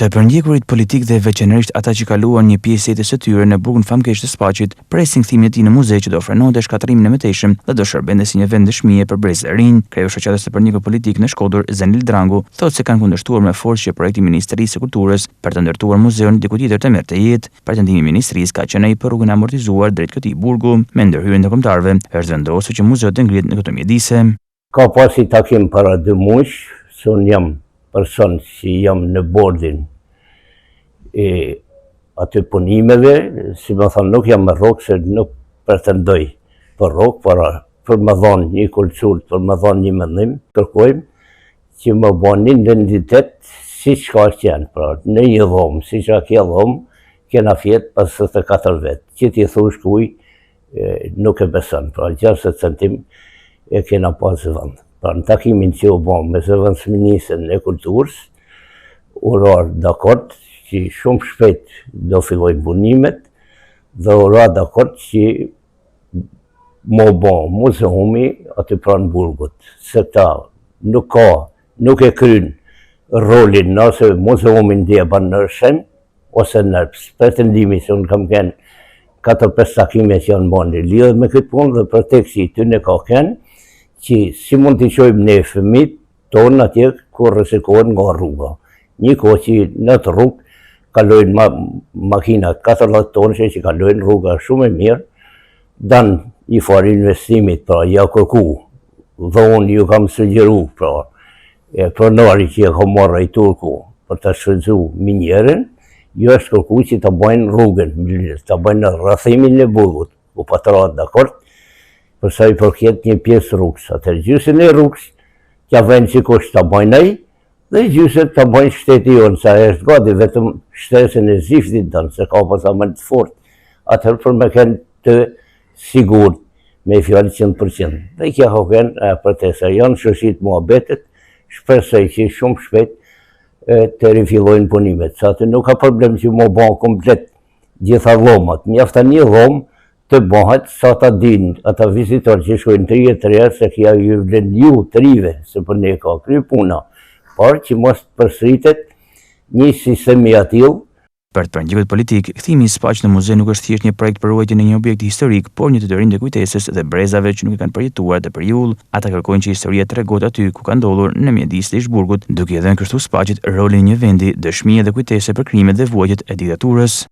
Të përndjekurit politik dhe veçanërisht ata që kaluan një pjesë jetës së tyre në burgun famkeq të Spaqit, presin kthimin e tij në muze që do ofronte shkatrimin e mëtejshëm dhe do shërbente si një vend dëshmie për brezë të rinj. Kreu i shoqatës së përndjekur politik në Shkodër, Zenil Drangu, thotë se kanë kundërshtuar me forcë që projekti i Ministrisë së Kulturës për të ndërtuar muzeun diku tjetër të merrte jetë. Pretendimi i ministrisë ka qenë ai për rrugën e amortizuar drejt këtij burgu, me ndërhyrjen e kombëtarëve, është vendosur që muzeu të ngrihet në këtë mjedise. Ka pasi takim para 2 muaj, se unë jam person që jam në bordin e aty punimeve, si më thonë, nuk jam me rrok, se nuk pretendoj për rrok, për më dhonë një kultur, për më dhonë një mendim, kërkojmë që më bën një identitet si që ka qenë, pra në një dhomë, si që a kje dhomë, kena fjetë pas 24 vetë, që ti thush kuj, nuk e beson, pra 60 centim e kena pas vënd. Pra në takimin që u bën me zëvendësministën e kulturës, urar dakord që shumë shpejt do fillojnë punimet dhe urar dakord që më bën muzeumi aty pranë burgut, se ta nuk e kryen rolin nëse muzeumin dhe e ban në Shem ose në pretendimi se unë kam kenë 4-5 takime që janë bani lidhë me këtë punë dhe preteksi të në ka kenë që si mund të qojmë ne fëmit tonë atje kur rësikohen nga rruga. Një kohë që në të rrugë kalojnë makina 14 tonë që kalojnë rruga shumë e mirë, danë i farë investimit, pra ja kërku, dhe unë ju kam sugjeru, pra pronari që ja kam marrë i Turku për të shfrytzu minjerën, ju është kërku që të bëjnë rrugën, të bëjnë rrëthimin e burgut, u patratë dakord, përsa i përket një pjesë rrugës. Atër gjysën e rrugës, që vënë që kush të bëjnë ai, dhe gjysën të bëjnë shteti jonë, sa është gati vetëm shtesën e ziftit dënë, se ka përsa më të fort. Atër për me kënë të sigur, me fjallë 100%. Dhe kja ka kënë përtesa, janë shëshit muhabetet, shpresoj që shumë shpet të rifillojnë punimet. Sa të nuk ka problem që më bënë komplet gjitha dhomat. Mjafta një dhomë të bëhet sa ta din ata vizitor që shkojnë 3 se kja ju vlen ju të rive, se për ne ka kry puna, por që mos përsritet një sistemi atil. Për të përndjekut politik, kthimi i Spaqit në muze nuk është thjesht një projekt për ruajtjen e një objekti historik, por një detyrim të kujtesës dhe brezave që nuk e kanë përjetuar të përjull. Ata kërkojnë që historia tregohet aty ku ka ndodhur në mjedis të Ishburgut, duke dhënë kështu Spaqit rolin e një vendi dëshmie dhe kujtese për krimet dhe vuajtjet e diktaturës.